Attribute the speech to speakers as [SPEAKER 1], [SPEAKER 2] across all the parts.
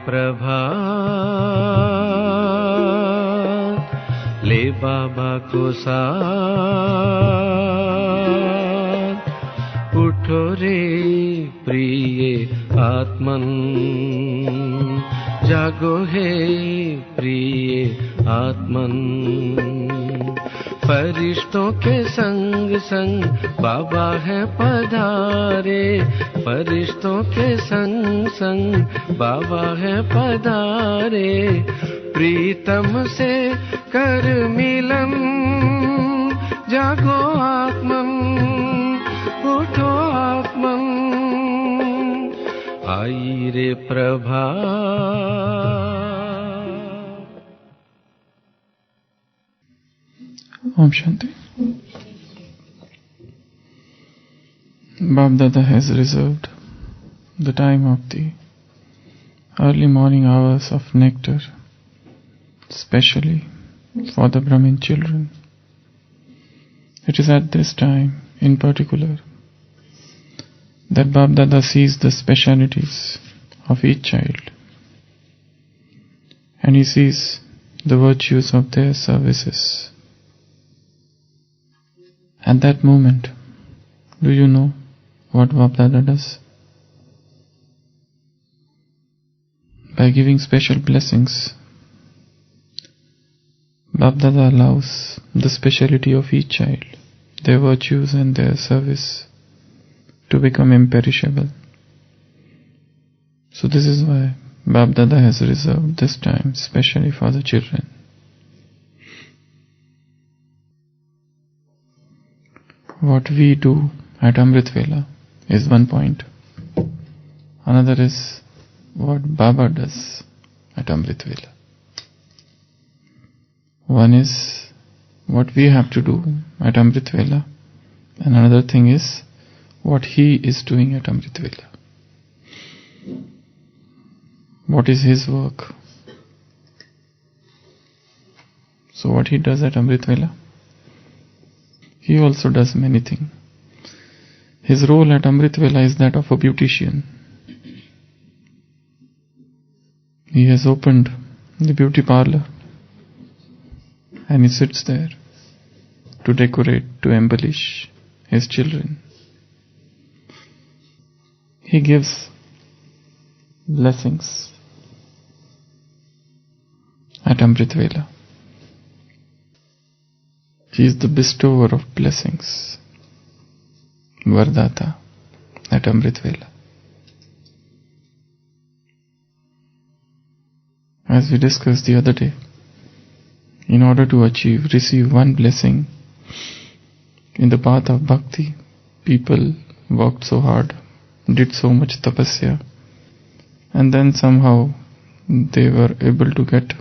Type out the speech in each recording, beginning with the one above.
[SPEAKER 1] प्रभात, ले बाबा को साथ, उठो रे प्रिय आत्मन, जागो हे प्रिय आत्मन। फरिश्तों के संग संग बाबा है पधारे, फरिश्तों के संग संग बाबा है पधारे। प्रीतम से कर मिलन, जागो आत्मन, उठो आत्मन, आई रे प्रभात।
[SPEAKER 2] Om Shanti. Bab Dada has reserved the time of the early morning hours of nectar, specially for the Brahmin children. It is at this time, in particular, that Bab Dada sees the specialities of each child, and he sees the virtues of their services. At that moment, do you know what Bab Dada does? By giving special blessings, Bab Dada allows the speciality of each child, their virtues and their service to become imperishable. So this is why Bab Dada has reserved this time specially for the children. What we do at Amritvela is one point. Another is what Baba does at Amritvela. One is what we have to do at Amritvela, and another thing is what he is doing at Amritvela. What is his work? So what he does at Amritvela, he also does many things. His role at Amritvela is that of a beautician. He has opened the beauty parlor and he sits there to decorate, to embellish his children. He gives blessings at Amritvela. He is the bestower of blessings, Vardata, at Amritvela. As we discussed the other day, in order to receive one blessing in the path of bhakti, people worked so hard, did so much tapasya, and then somehow they were able to get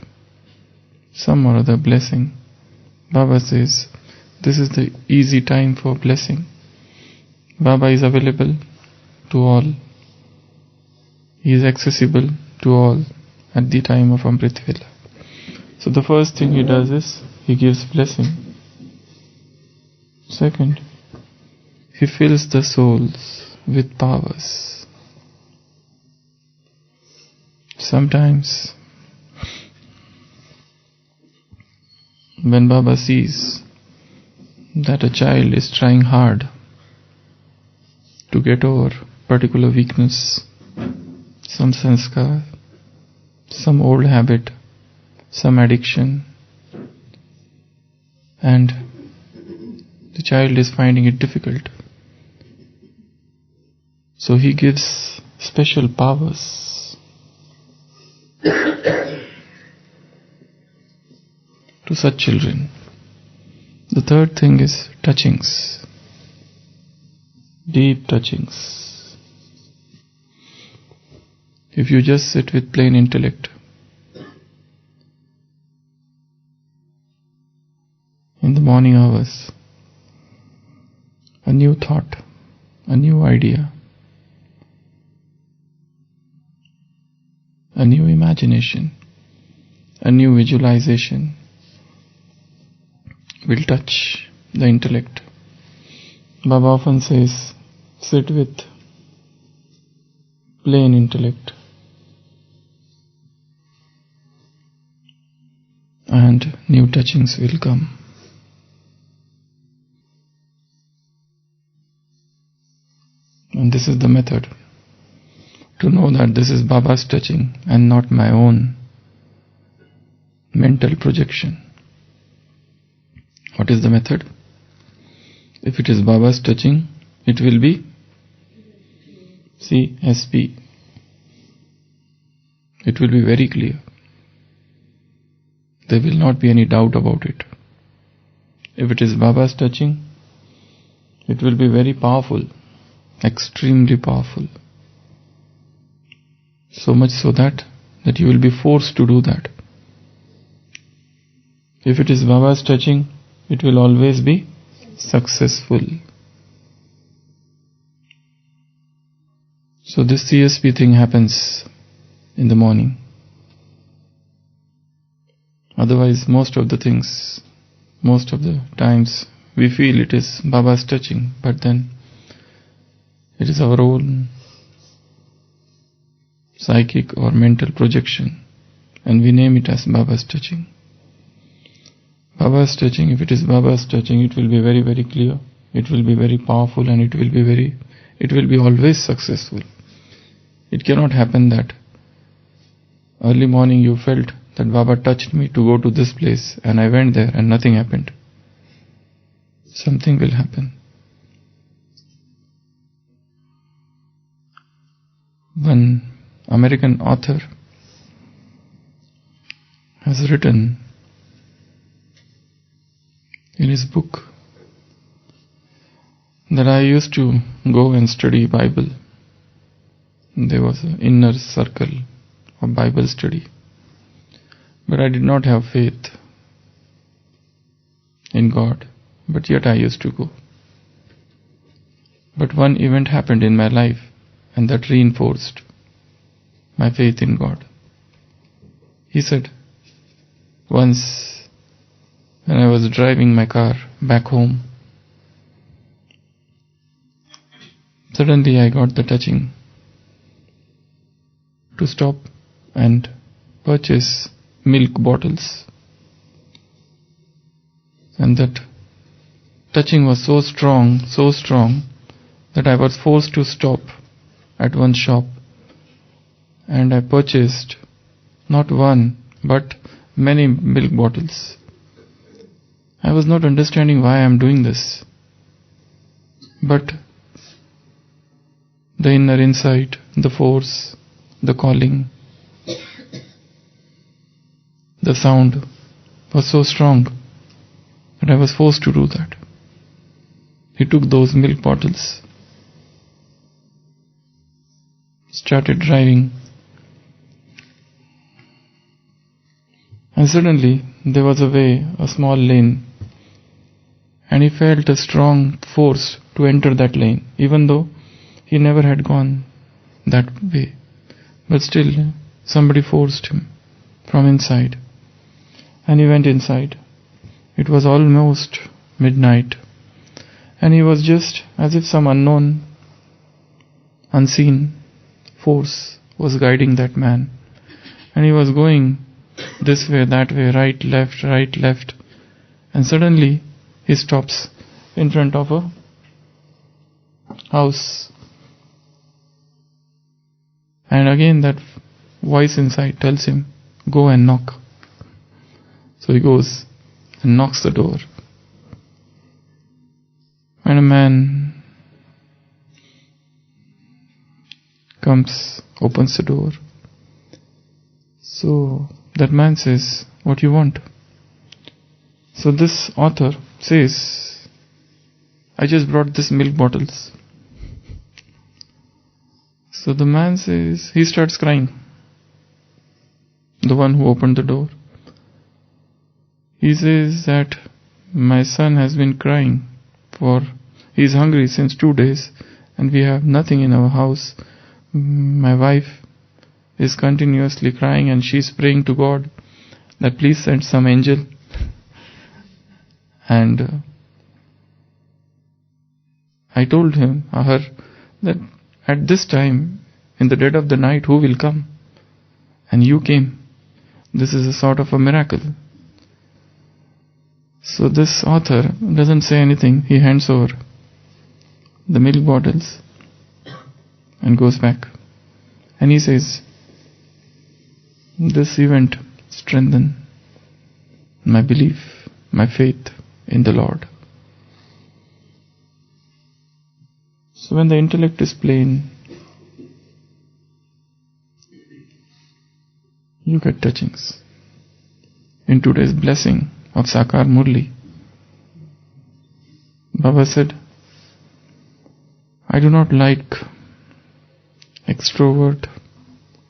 [SPEAKER 2] some or other blessing. Baba says, this is the easy time for blessing. Baba is available to all. He is accessible to all at the time of Amritvela. So the first thing he does is, he gives blessing. Second, he fills the souls with powers. Sometimes, when Baba sees that a child is trying hard to get over particular weakness, some sanskar, some old habit, some addiction, and the child is finding it difficult, so he gives special powers to such children. The third thing is touchings, deep touchings. If you just sit with plain intellect, in the morning hours, a new thought, a new idea, a new imagination, a new visualization will touch the intellect. Baba often says, sit with plain intellect. and new touchings will come. And this is the method to know that this is Baba's touching and not my own mental projection. What is the method? If it is Baba's touching, it will be CSP. It will be very clear. There will not be any doubt about it. If it is Baba's touching, it will be very powerful, extremely powerful. So much so that you will be forced to do that. If it is Baba's touching, it will always be successful. So this CSP thing happens in the morning. Otherwise, most of the times, we feel it is Baba's touching, but then it is our own psychic or mental projection, and we name it as Baba's touching. Baba's touching, if it is Baba's touching, it will be very, very clear, it will be very powerful, and it will be always successful. It cannot happen that early morning you felt that Baba touched me to go to this place and I went there and nothing happened. Something will happen. One American author has written in his book that I used to go and study Bible. There was an inner circle of Bible study. But I did not have faith in God, but yet I used to go. But one event happened in my life, and that reinforced my faith in God. He said, once when I was driving my car back home, suddenly I got the touching to stop and purchase milk bottles. And that touching was so strong that I was forced to stop at one shop, and I purchased not one but many milk bottles. I was not understanding why I am doing this, but the inner insight, the force, the calling, the sound was so strong that I was forced to do that. He took those milk bottles, started driving, and suddenly there was a small lane, and he felt a strong force to enter that lane, even though he never had gone that way. But still, somebody forced him from inside, and he went inside. It was almost midnight, and he was just as if some unknown, unseen force was guiding that man, and he was going this way, that way, right, left, and suddenly he stops in front of a house, and again that voice inside tells him, go and knock. So he goes and knocks the door, and a man comes, opens the door. So that man says, what you want? So this author says, I just brought this milk bottles. So the man says, he starts crying, the one who opened the door. He says that my son has been crying he is hungry since 2 days, and we have nothing in our house. My wife is continuously crying, and she is praying to God that please send some angel. And I told her that at this time, in the dead of the night, who will come? And you came. This is a sort of a miracle. So this author doesn't say anything. He hands over the milk bottles and goes back. And he says, this event strengthened my belief, my faith in the Lord. So when the intellect is plain, you get touchings. In today's blessing of Sakar Murli, Baba said, I do not like extrovert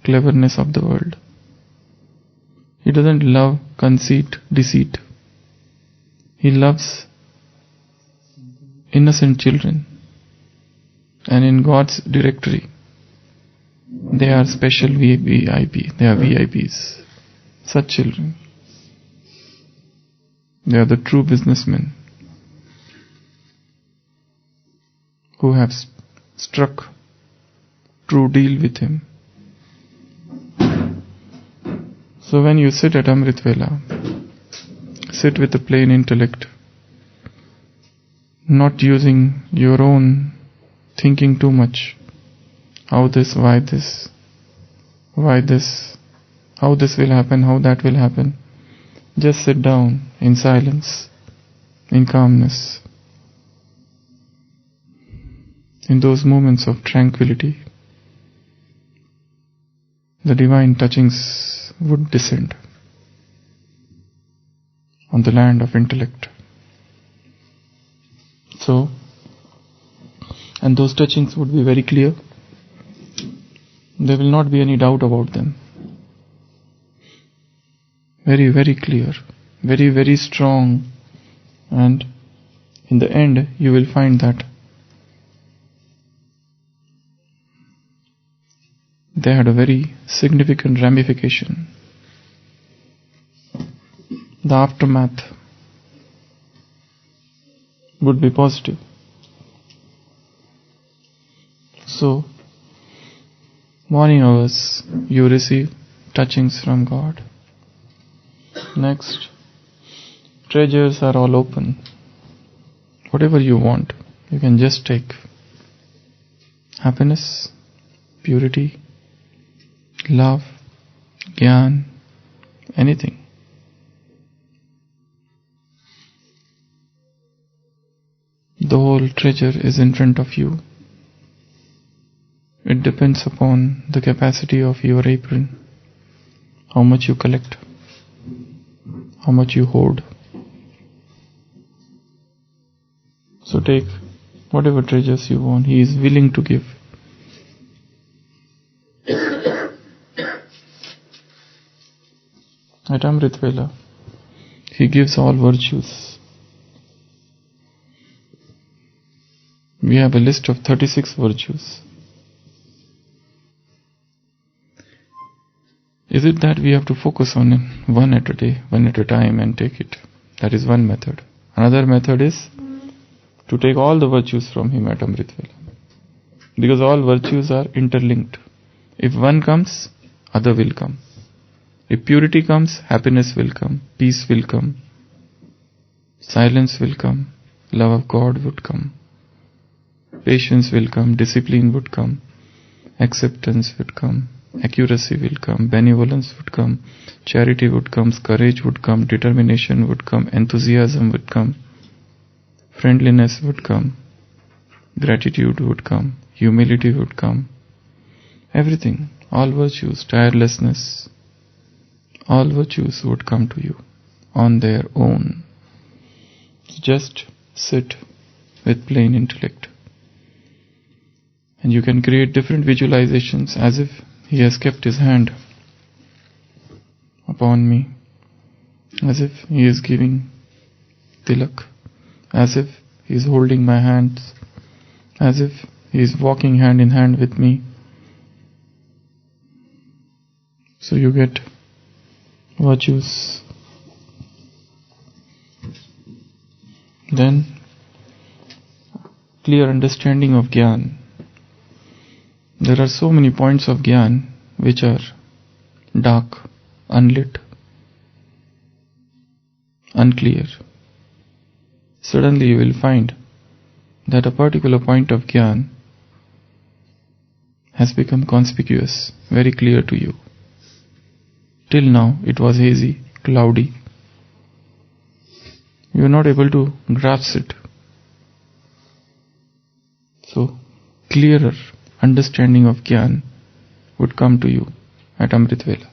[SPEAKER 2] cleverness of the world. He doesn't love conceit, deceit. He loves innocent children. And in God's directory, they are special VIP. They are VIPs. Such children. They are the true businessmen who have struck true deal with him. So when you sit at Amritvela, sit with a plain intellect, not using your own thinking too much. How this, why this, how this will happen, how that will happen. Just sit down in silence, in calmness. In those moments of tranquility, the divine touchings would descend on the land of intellect. So, and those touchings would be very clear. There will not be any doubt about them. Very, very clear. Very, very strong. And in the end, you will find that they had a very significant ramification. The aftermath would be positive. So, morning hours, you receive touchings from God. Next, treasures are all open. Whatever you want, you can just take. Happiness, purity, love, Gyan, anything. The whole treasure is in front of you. It depends upon the capacity of your apron, how much you collect, how much you hoard. So take whatever treasures you want. He is willing to give. At Amritvela, he gives all virtues. We have a list of 36 virtues. Is it that we have to focus on one at a day, one at a time and take it? That is one method. Another method is to take all the virtues from him at Amritvela. Because all virtues are interlinked. If one comes, other will come. If purity comes, happiness will come, peace will come, silence will come, love of God would come, patience will come, discipline would come, acceptance would come, accuracy will come, benevolence would come, charity would come, courage would come, determination would come, enthusiasm would come, friendliness would come, gratitude would come, humility would come, everything, all virtues, tirelessness, all virtues would come to you on their own. So just sit with plain intellect. And you can create different visualizations as if he has kept his hand upon me, as if he is giving tilak, as if he is holding my hands, as if he is walking hand in hand with me. So you get virtues. Then clear understanding of Gyan. There are so many points of Gyan which are dark, unlit, unclear. suddenly you will find that a particular point of Gyan has become conspicuous, very clear to you. Till now it was hazy, cloudy. You are not able to grasp it. So, clearer understanding of Gyan would come to you at Amritvela.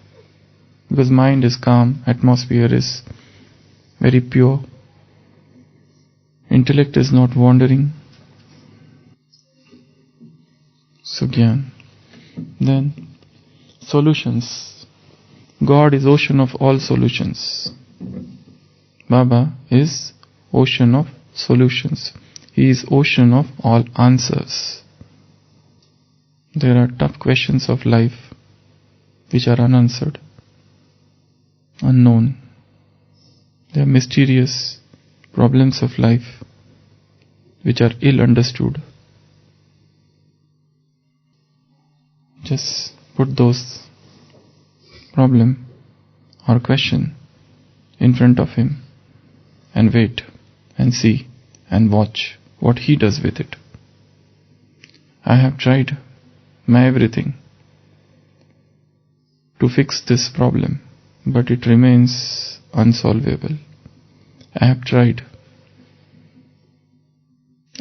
[SPEAKER 2] Because mind is calm, atmosphere is very pure, intellect is not wandering. So Gyan. Then, solutions. God is ocean of all solutions. Baba is ocean of solutions. He is ocean of all answers. There are tough questions of life which are unanswered, unknown. There are mysterious problems of life which are ill understood. Just put those problem or question in front of him and wait and see and watch what he does with it. I have tried my everything to fix this problem, but it remains unsolvable. I have tried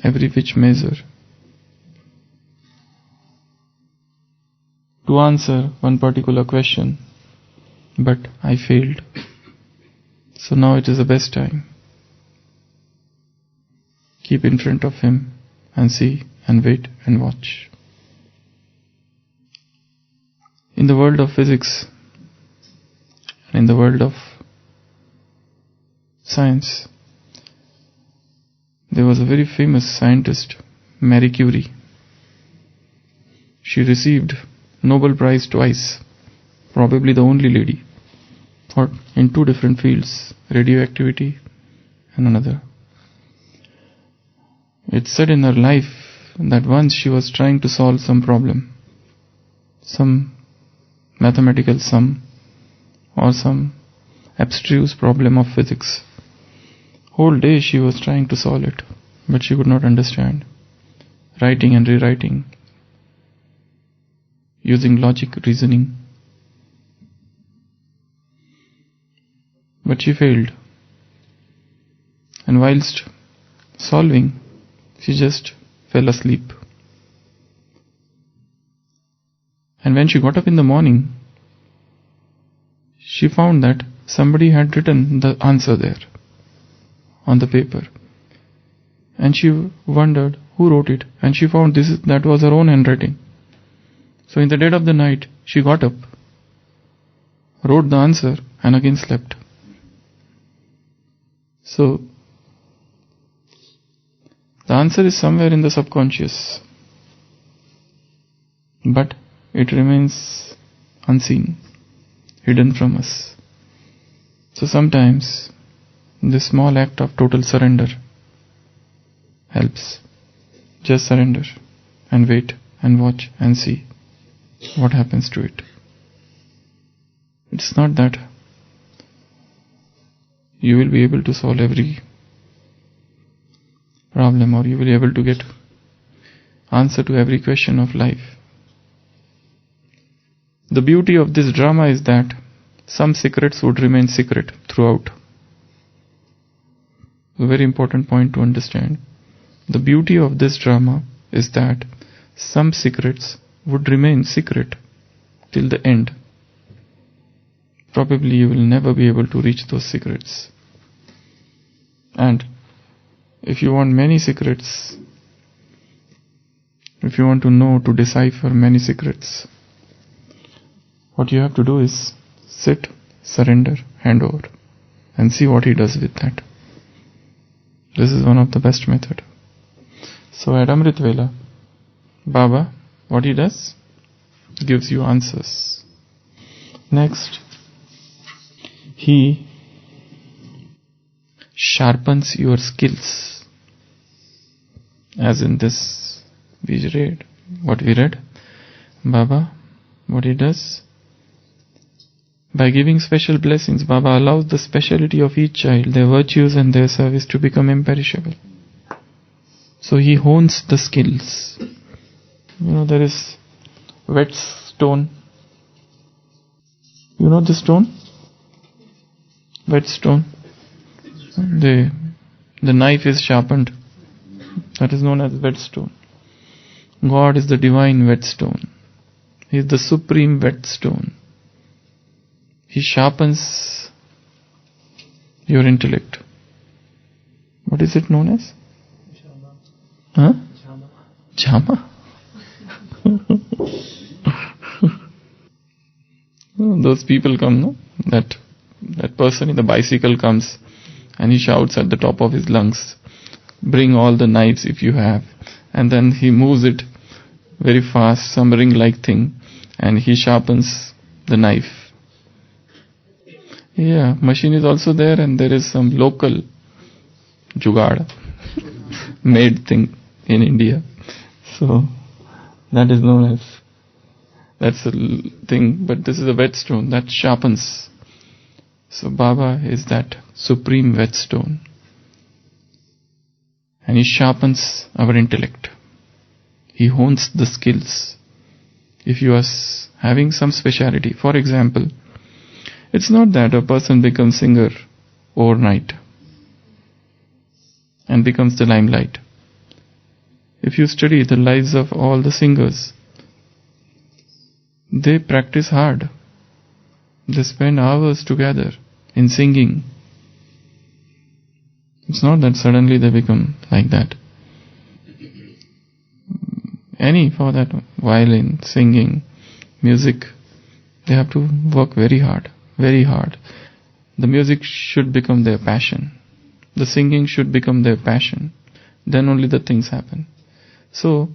[SPEAKER 2] every which measure to answer one particular question, but I failed. So now it is the best time. Keep in front of him and see and wait and watch. In the world of physics, in the world of science, there was a very famous scientist, Marie Curie. She received Nobel Prize twice, probably the only lady, in two different fields, radioactivity and another. It's said in her life that once she was trying to solve some problem, some mathematical sum or some abstruse problem of physics. Whole day she was trying to solve it, but she could not understand. Writing and rewriting, using logic, reasoning. But she failed. And whilst solving, she just fell asleep. And when she got up in the morning, she found that somebody had written the answer there on the paper. And she wondered who wrote it, and she found that was her own handwriting. So in the dead of the night, she got up, wrote the answer, and again slept. So the answer is somewhere in the subconscious, but it remains unseen, hidden from us. So sometimes this small act of total surrender helps. Just surrender and wait and watch and see what happens to it. It's not that you will be able to solve every problem or you will be able to get answer to every question of life. The beauty of this drama is that some secrets would remain secret throughout. A very important point to understand. The beauty of this drama is that some secrets would remain secret till the end. Probably you will never be able to reach those secrets. And if you want many secrets, if you want to know, to decipher many secrets, what you have to do is sit, surrender, hand over, and see what he does with that. This is one of the best method. So at Amritvela, Baba, what he does? Gives you answers. Next, he sharpens your skills. As in this, we read, Baba, what he does? By giving special blessings, Baba allows the speciality of each child, their virtues and their service to become imperishable. So he hones the skills. There is whetstone. You know the stone? Whetstone. The knife is sharpened. That is known as whetstone. God is the divine whetstone. He is the supreme whetstone. He sharpens your intellect. What is it known as? Jama. Those people come, no? That person in the bicycle comes and he shouts at the top of his lungs, bring all the knives if you have. And then he moves it very fast, some ring-like thing, and he sharpens the knife. Yeah, machine is also there, and there is some local jugaad made thing in India. So that is known as, that's a thing, but this is a whetstone that sharpens. So Baba is that supreme whetstone, and he sharpens our intellect. He hones the skills. If you are having some speciality, for example, it's not that a person becomes singer overnight and becomes the limelight. If you study the lives of all the singers, they practice hard. They spend hours together in singing. It's not that suddenly they become like that. Any, for that, violin, singing, music, they have to work very hard, very hard. The music should become their passion. The singing should become their passion. Then only the things happen. So,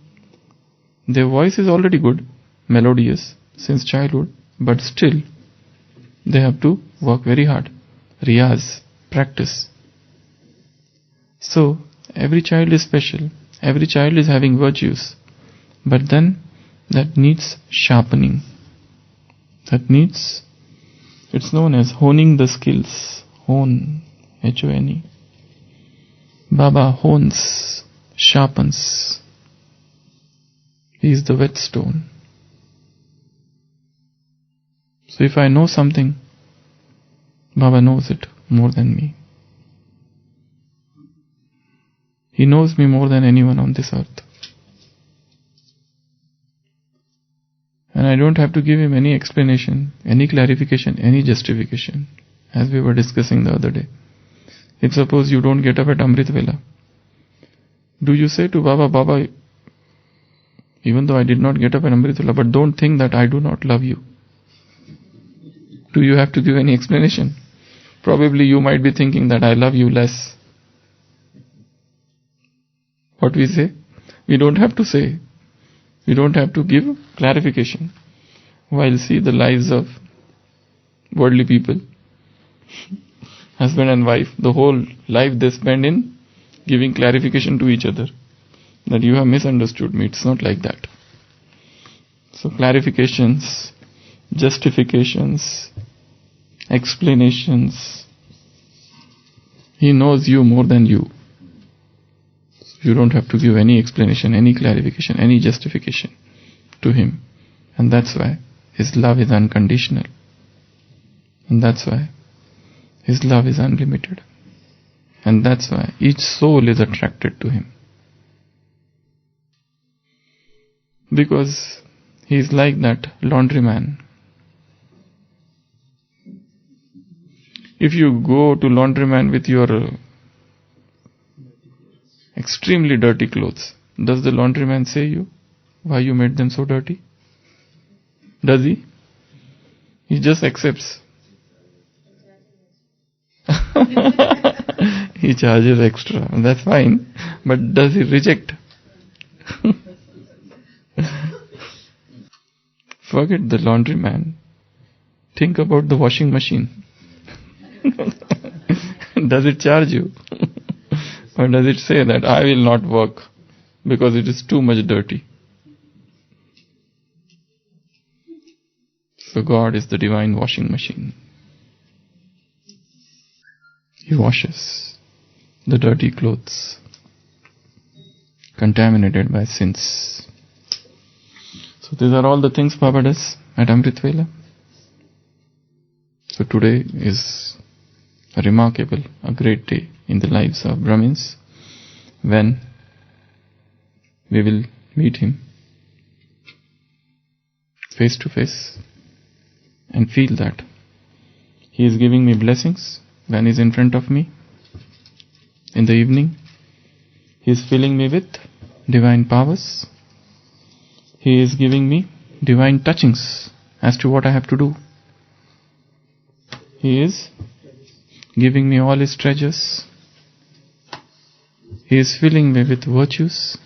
[SPEAKER 2] their voice is already good, melodious, since childhood, but still, they have to work very hard. Riyaz, practice. So, every child is special. Every child is having virtues. But then, that needs sharpening. It's known as honing the skills. Hone, H-O-N-E. Baba hones, sharpens. He is the whetstone. So if I know something, Baba knows it more than me. He knows me more than anyone on this earth. And I don't have to give him any explanation, any clarification, any justification, as we were discussing the other day. If suppose you don't get up at Amritvela, do you say to Baba, Baba, even though I did not get up at Amritvela, but don't think that I do not love you? Do you have to give any explanation? Probably you might be thinking that I love you less. What we say? We don't have to say. We don't have to give clarification. While see the lives of worldly people, husband and wife, the whole life they spend in giving clarification to each other. That you have misunderstood me. It's not like that. So clarifications, justifications, explanations. He knows you more than you. You don't have to give any explanation, any clarification, any justification to him. And that's why his love is unconditional. And that's why his love is unlimited. And that's why each soul is attracted to him. Because he is like that laundryman. If you go to laundryman with your extremely dirty clothes, does the laundryman say you why you made them so dirty? Does he? He just accepts. He charges extra. That's fine. But does he reject? Forget the laundryman. Think about the washing machine. Does it charge you? Or does it say that I will not work because it is too much dirty? So God is the divine washing machine. He washes the dirty clothes contaminated by sins. So these are all the things Baba does at Amritvela. So today is a remarkable, a great day in the lives of Brahmins when we will meet him face to face and feel that he is giving me blessings when he is in front of me. In the evening, he is filling me with divine powers. He is giving me divine touchings as to what I have to do. He is giving me all his treasures. He is filling me with virtues.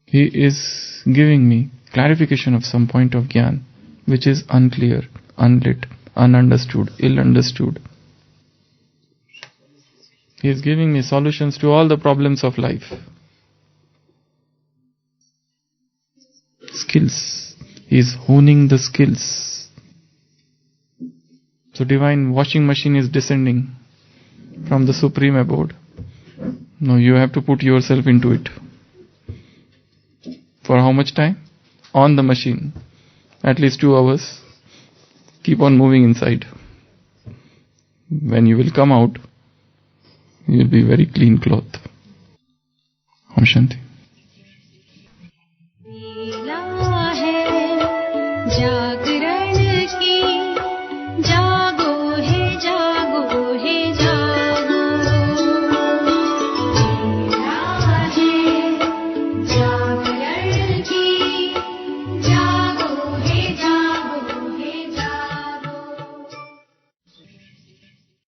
[SPEAKER 2] He is giving me clarification of some point of jnana which is unclear, unlit, ununderstood, ill-understood. He is giving me solutions to all the problems of life. Skills. He is honing the skills. So divine washing machine is descending from the supreme abode. Now you have to put yourself into it. For how much time? On the machine. At least 2 hours. Keep on moving inside. When you will come out, you will be very clean cloth. Om Shanti.